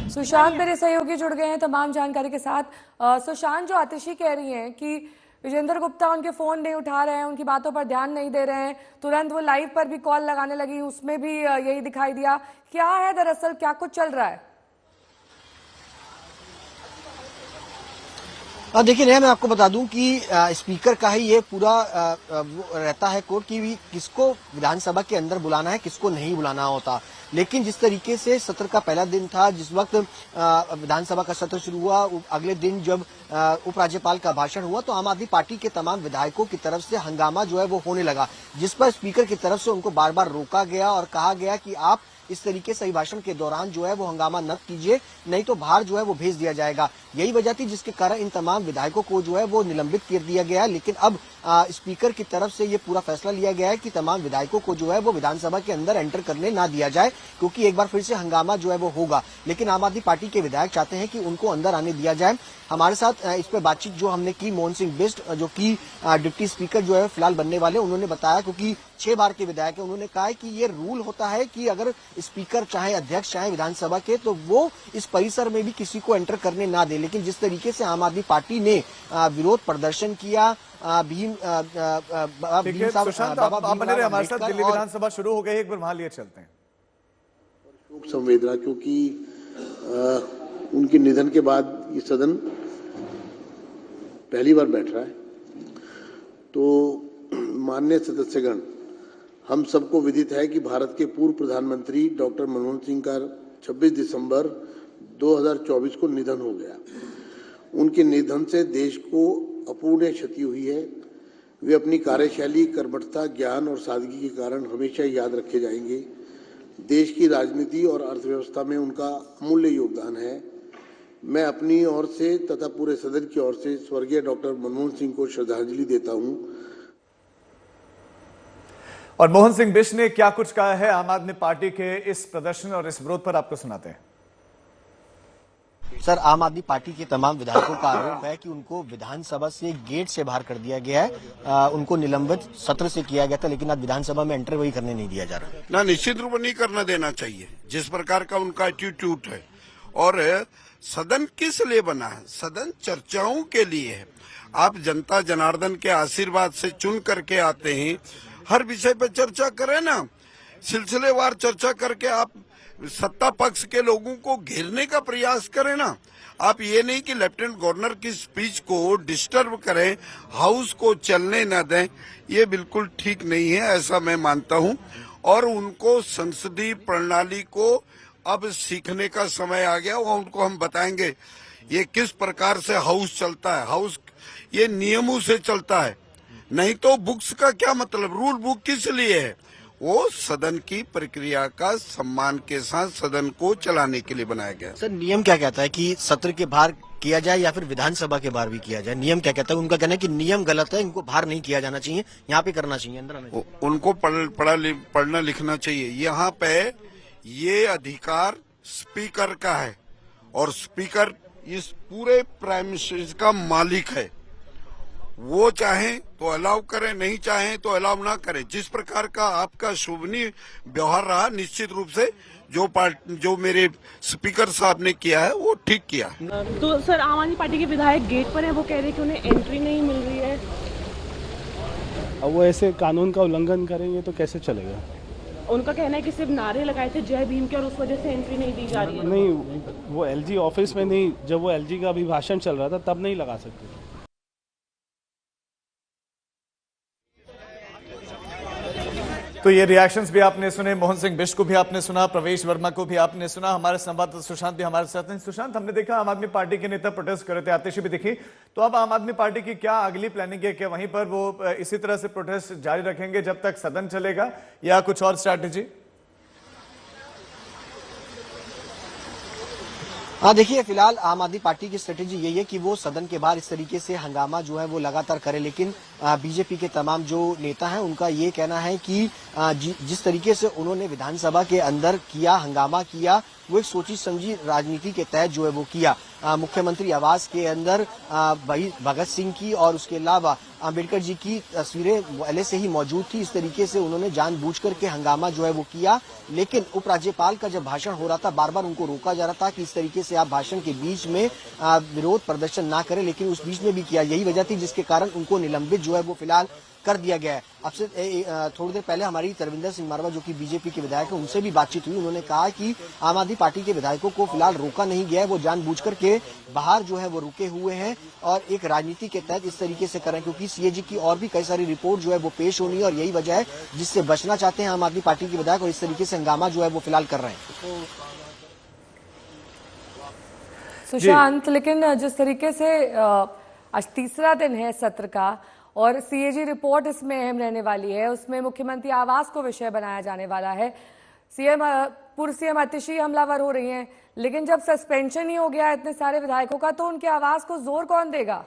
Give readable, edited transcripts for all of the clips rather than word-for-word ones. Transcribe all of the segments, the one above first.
सुशांत मेरे सहयोगी जुड़ गए हैं तमाम जानकारी के साथ। सुशांत, जो आतिशी कह रही हैं कि विजेंद्र गुप्ता उनके फोन नहीं उठा रहे हैं, उनकी बातों पर ध्यान नहीं दे रहे हैं, तुरंत वो लाइव पर भी कॉल लगाने लगी, उसमें भी यही दिखाई दिया। क्या है दरअसल, क्या कुछ चल रहा है? देखिए नेहा, मैं आपको बता दूं कि स्पीकर का ही ये पूरा वो रहता है कोड कि किसको विधानसभा के अंदर बुलाना है, किसको नहीं बुलाना होता। लेकिन जिस तरीके से सत्र का पहला दिन था, जिस वक्त विधानसभा का सत्र शुरू हुआ, अगले दिन जब उपराज्यपाल का भाषण हुआ तो आम आदमी पार्टी के तमाम विधायकों की तरफ से हंगामा जो है वो होने लगा, जिस पर स्पीकर की तरफ से उनको बार बार रोका गया और कहा गया कि आप इस तरीके से अभिभाषण के दौरान जो है वो हंगामा न कीजिए, नहीं तो बाहर जो है वो भेज दिया जाएगा। यही वजह थी जिसके कारण इन तमाम विधायकों को जो है वो निलंबित कर दिया गया। लेकिन अब स्पीकर की तरफ से ये पूरा फैसला लिया गया है कि तमाम विधायकों को जो है वो विधानसभा के अंदर एंटर करने ना दिया जाए, क्योंकि एक बार फिर से हंगामा जो है वो होगा। लेकिन आम आदमी पार्टी के विधायक चाहते हैं कि उनको अंदर आने दिया जाए। हमारे साथ इस पर बातचीत जो हमने की मोहन सिंह बिष्ट, जो कि डिप्टी स्पीकर जो है फिलहाल बनने वाले, उन्होंने बताया, क्योंकि 6 बार के विधायक है, उन्होंने कहा है कि ये रूल होता है कि अगर स्पीकर चाहे अध्यक्ष चाहे विधानसभा के, तो वो इस परिसर में भी किसी को एंटर करने ना दे। लेकिन जिस तरीके से आम आदमी पार्टी ने विरोध प्रदर्शन किया, सुशांत, आप बने रहे हमारे साथ। दिल्ली विधानसभा शुरू हो गई, एक बार वहां लिए चलते हैं। शोक संवेदना, क्योंकि उनके निधन के बाद ये सदन पहली बार बैठ रहा है। तो माननीय सदस्यगण, हम सबको विदित है कि भारत के पूर्व प्रधानमंत्री डॉक्टर मनमोहन सिंह का 26 दिसंबर 2024 को निधन हो गया। उनके निधन से देश को अपूर्णीय क्षति हुई है। वे अपनी कार्यशैली, कर्मठता, ज्ञान और सादगी के कारण हमेशा याद रखे जाएंगे। देश की राजनीति और अर्थव्यवस्था में उनका अमूल्य योगदान है। मैं अपनी ओर से तथा पूरे सदन की ओर से स्वर्गीय डॉक्टर मनमोहन सिंह को श्रद्धांजलि देता हूं। और मोहन सिंह बिष्ट ने क्या कुछ कहा है आम आदमी पार्टी के इस प्रदर्शन और इस विरोध पर, आपको सुनाते हैं। सर, आम आदमी पार्टी के तमाम विधायकों का आरोप है कि उनको विधानसभा से गेट से बाहर कर दिया गया है, उनको निलंबित सत्र से किया गया था, लेकिन आज विधानसभा में एंटर वही करने नहीं दिया जा रहा ना। निश्चित रूप नहीं करना देना चाहिए, जिस प्रकार का उनका एटीट्यूड है। और सदन किस लिए बना है? सदन चर्चाओं के लिए है। आप जनता जनार्दन के आशीर्वाद से चुन करके आते हैं, हर विषय पर चर्चा करें ना, सिलसिलेवार चर्चा करके आप सत्ता पक्ष के लोगों को घेरने का प्रयास करें ना। आप ये नहीं कि लेफ्टिनेंट गवर्नर की स्पीच को डिस्टर्ब करें, हाउस को चलने न दें, ये बिल्कुल ठीक नहीं है, ऐसा मैं मानता हूं। और उनको संसदीय प्रणाली को अब सीखने का समय आ गया, वो उनको हम बताएंगे ये किस प्रकार से हाउस चलता है। हाउस ये नियमों से चलता है, नहीं तो बुक्स का क्या मतलब? रूल बुक किस लिए है? वो सदन की प्रक्रिया का सम्मान के साथ सदन को चलाने के लिए बनाया गया। सर, नियम क्या कहता है कि सत्र के बाहर किया जाए या फिर विधानसभा के बाहर भी किया जाए? नियम क्या कहता है? उनका कहना है कि नियम गलत है, इनको बाहर नहीं किया जाना चाहिए, यहाँ पे करना चाहिए, अंदर आना चाहिए। उनको पढ़ना लिखना चाहिए। यहाँ पे ये अधिकार स्पीकर का है और स्पीकर इस पूरे प्राइम मिनिस्टर का मालिक है। वो चाहें तो अलाउ करें, नहीं चाहें तो अलाउ ना करें। जिस प्रकार का आपका शोभनीय व्यवहार रहा, निश्चित रूप से जो मेरे स्पीकर साहब ने किया है वो ठीक किया। तो सर, आम आदमी पार्टी के विधायक गेट पर है, वो कह रहे हैं कि उन्हें एंट्री नहीं मिल रही है। अब वो ऐसे कानून का उल्लंघन करेंगे तो कैसे चलेगा? उनका कहना है कि सिर्फ नारे लगाए थे जय भीम के और उस वजह से एंट्री नहीं दी जा रही है। नहीं, वो एलजी ऑफिस में नहीं, जब वो एलजी का अभिभाषण चल रहा था तब नहीं लगा सकते। तो ये रिएक्शंस भी आपने सुने, मोहन सिंह बिष्ट को भी आपने सुना, प्रवेश वर्मा को भी आपने सुना, हमारे संवाददाता सुशांत भी हमारे साथ हैं। सुशांत, हमने देखा आम आदमी पार्टी के नेता प्रोटेस्ट कर रहे थे, आतिशी भी दिखी, तो अब आम आदमी पार्टी की क्या अगली प्लानिंग है? क्या वहीं पर वो इसी तरह से प्रोटेस्ट जारी रखेंगे जब तक सदन चलेगा, या कुछ और स्ट्रैटेजी? देखिए, फिलहाल आम आदमी पार्टी की स्ट्रेटेजी यही है कि वो सदन के बाहर इस तरीके से हंगामा जो है वो लगातार करे। लेकिन बीजेपी के तमाम जो नेता हैं उनका ये कहना है कि जिस तरीके से उन्होंने विधानसभा के अंदर किया, हंगामा किया, वो एक सोची समझी राजनीति के तहत जो है वो किया। मुख्यमंत्री आवास के अंदर भगत सिंह की और उसके अलावा अम्बेडकर जी की तस्वीरें पहले से ही मौजूद थी। इस तरीके से उन्होंने जानबूझकर के हंगामा जो है वो किया, लेकिन उपराज्यपाल का जब भाषण हो रहा था बार बार उनको रोका जा रहा था कि इस तरीके से आप भाषण के बीच में विरोध प्रदर्शन ना करें, लेकिन उस बीच में भी किया। यही वजह थी जिसके कारण उनको निलंबित जो है वो फिलहाल कर दिया गया है। अब से थोड़ी देर पहले हमारी तरविंदर सिंह मारवा जो कि बीजेपी के विधायक है, उनसे भी बातचीत हुई। उन्होंने कहा कि आम आदमी पार्टी के विधायकों को फिलहाल रोका नहीं गया है, वो जानबूझकर के बाहर जो है वो रुके हुए हैं और एक राजनीति के तहत इस तरीके से करें, क्योंकि सीएजी की और भी कई सारी रिपोर्ट जो है वो पेश होनी है और यही वजह है जिससे बचना चाहते हैं आम आदमी पार्टी के विधायक और इस तरीके से हंगामा जो है वो फिलहाल कर रहे हैं। सुशांत, लेकिन जिस तरीके से आज तीसरा दिन है सत्र का और सीएजी रिपोर्ट इसमें अहम रहने वाली है, उसमें मुख्यमंत्री आवास को विषय बनाया जाने वाला है। पूर्व सीएम आतिशी हमलावर हो रही हैं, लेकिन जब सस्पेंशन ही हो गया इतने सारे विधायकों का, तो उनके आवास को जोर कौन देगा?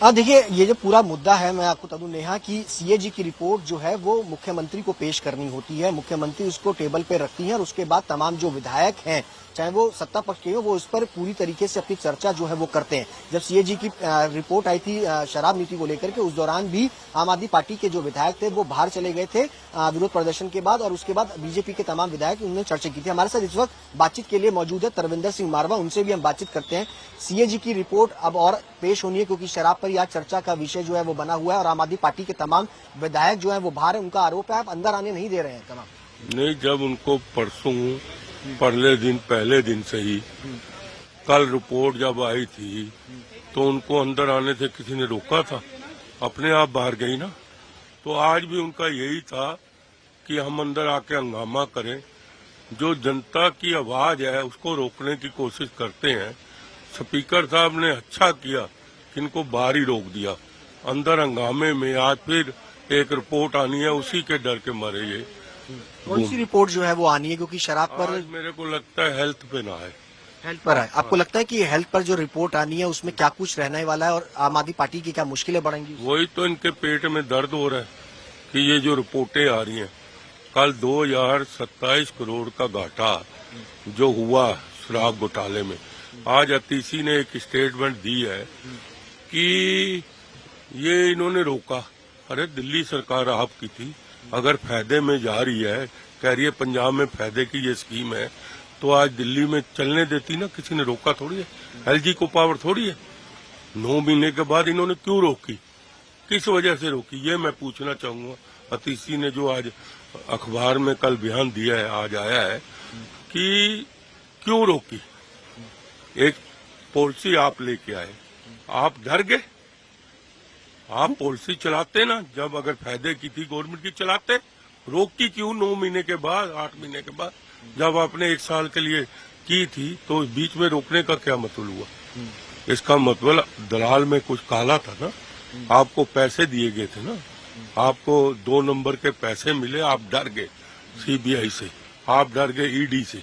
देखिए, ये जो पूरा मुद्दा है, मैं आपको बता दूं नेहा कि सीएजी की रिपोर्ट जो है वो मुख्यमंत्री को पेश करनी होती है। मुख्यमंत्री उसको टेबल पे रखती हैं और उसके बाद तमाम जो विधायक हैं, चाहे वो सत्ता पक्ष के हो, वो उस पर पूरी तरीके से अपनी चर्चा जो है वो करते हैं। जब सीएजी की रिपोर्ट आई थी शराब नीति को लेकर के, उस दौरान भी आम आदमी पार्टी के जो विधायक थे वो बाहर चले गए थे विरोध प्रदर्शन के बाद, और उसके बाद बीजेपी के तमाम विधायक उन्होंने चर्चा की थी। हमारे साथ इस वक्त बातचीत के लिए मौजूद है तरविंदर सिंह मारवा, उनसे भी हम बातचीत करते हैं। सीएजी की रिपोर्ट अब और पेश होनी है क्योंकि शराब पर यह चर्चा का विषय जो है वो बना हुआ है और आम आदमी पार्टी के तमाम विधायक जो है वो बाहर है। उनका आरोप है आप अंदर आने नहीं दे रहे हैं तमाम। नहीं, जब उनको परसों पहले दिन से ही कल रिपोर्ट जब आई थी तो उनको अंदर आने से किसी ने रोका था? अपने आप बाहर गई ना। तो आज भी उनका यही था कि हम अंदर आके हंगामा करें। जो जनता की आवाज है उसको रोकने की कोशिश करते हैं। स्पीकर साहब ने अच्छा किया कि इनको बाहर ही रोक दिया। अंदर हंगामे में आज फिर एक रिपोर्ट आनी है, उसी के डर के मारे ये। कौन सी रिपोर्ट जो है वो आनी है? क्योंकि शराब पर मेरे को लगता है हेल्थ पे ना है, हेल्थ पर है। आपको लगता है कि हेल्थ पर जो रिपोर्ट आनी है उसमें क्या कुछ रहने वाला है और आम आदमी पार्टी की क्या मुश्किलें बढ़ेंगी? वही तो इनके पेट में दर्द हो रहा है कि ये जो रिपोर्टें आ रही हैं। कल 2027 करोड़ का घाटा जो हुआ शराब घोटाले में, आज आतिशी ने एक स्टेटमेंट दी है कि ये इन्होंने रोका। अरे दिल्ली सरकार आपकी थी, अगर फायदे में जा रही है, कह रही है पंजाब में फायदे की ये स्कीम है, तो आज दिल्ली में चलने देती ना, किसी ने रोका थोड़ी है। एलजी को पावर थोड़ी है। 9 महीने के बाद इन्होंने क्यों रोकी, किस वजह से रोकी, ये मैं पूछना चाहूंगा। आतिशी ने जो आज अखबार में कल बयान दिया है, आज आया है कि क्यों रोकी। एक पॉलिसी आप लेके आए, आप डर गए। आप पॉलिसी चलाते ना, जब अगर फायदे की थी गवर्नमेंट की चलाते, रोकी क्यों 9 महीने के बाद, 8 महीने के बाद? जब आपने 1 साल के लिए की थी तो बीच में रोकने का क्या मतलब हुआ? इसका मतलब दलाल में कुछ काला था ना, आपको पैसे दिए गए थे ना, आपको 2 नंबर के पैसे मिले, आप डर गए सीबीआई से, आप डर गए ईडी से।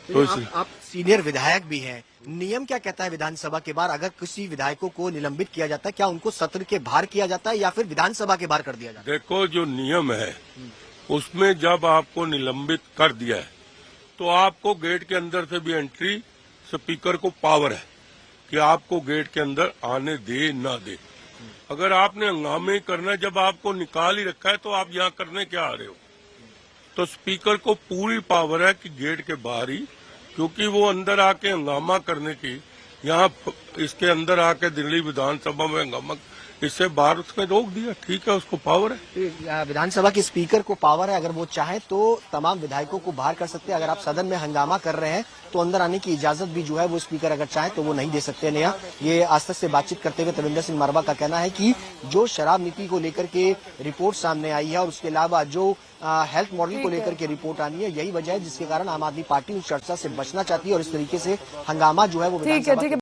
तो आप सीनियर विधायक भी हैं, नियम क्या कहता है विधानसभा के बाहर अगर किसी विधायकों को निलंबित किया जाता है, क्या उनको सत्र के बाहर किया जाता है या फिर विधानसभा के बाहर कर दिया जाता है? देखो, जो नियम है उसमें जब आपको निलंबित कर दिया है तो आपको गेट के अंदर से भी एंट्री, स्पीकर को पावर है कि आपको गेट के अंदर आने दे ना दे। अगर आपने हंगामे करना, जब आपको निकाल ही रखा है तो आप यहाँ करने क्या आ रहे हो? तो स्पीकर को पूरी पावर है कि गेट के बाहर ही, क्योंकि वो अंदर आके हंगामा करने की, यहाँ इसके अंदर आके दिल्ली विधानसभा में हंगामा, इससे बाहर उसने रोक दिया। ठीक है, उसको पावर है। विधानसभा के स्पीकर को पावर है, अगर वो चाहे तो तमाम विधायकों को बाहर कर सकते हैं। अगर आप सदन में हंगामा कर रहे हैं तो अंदर आने की इजाजत भी जो है वो स्पीकर अगर चाहे तो वो नहीं दे सकते। नया ये आज तक से बातचीत करते हुए तरविंदर सिंह मारवा का कहना है कि जो शराब नीति को लेकर के रिपोर्ट सामने आई है और उसके अलावा जो हेल्थ मॉडल को लेकर के रिपोर्ट आनी है, यही वजह है जिसके कारण आम आदमी पार्टी उस चर्चा से बचना चाहती है और इस तरीके से हंगामा जो है वो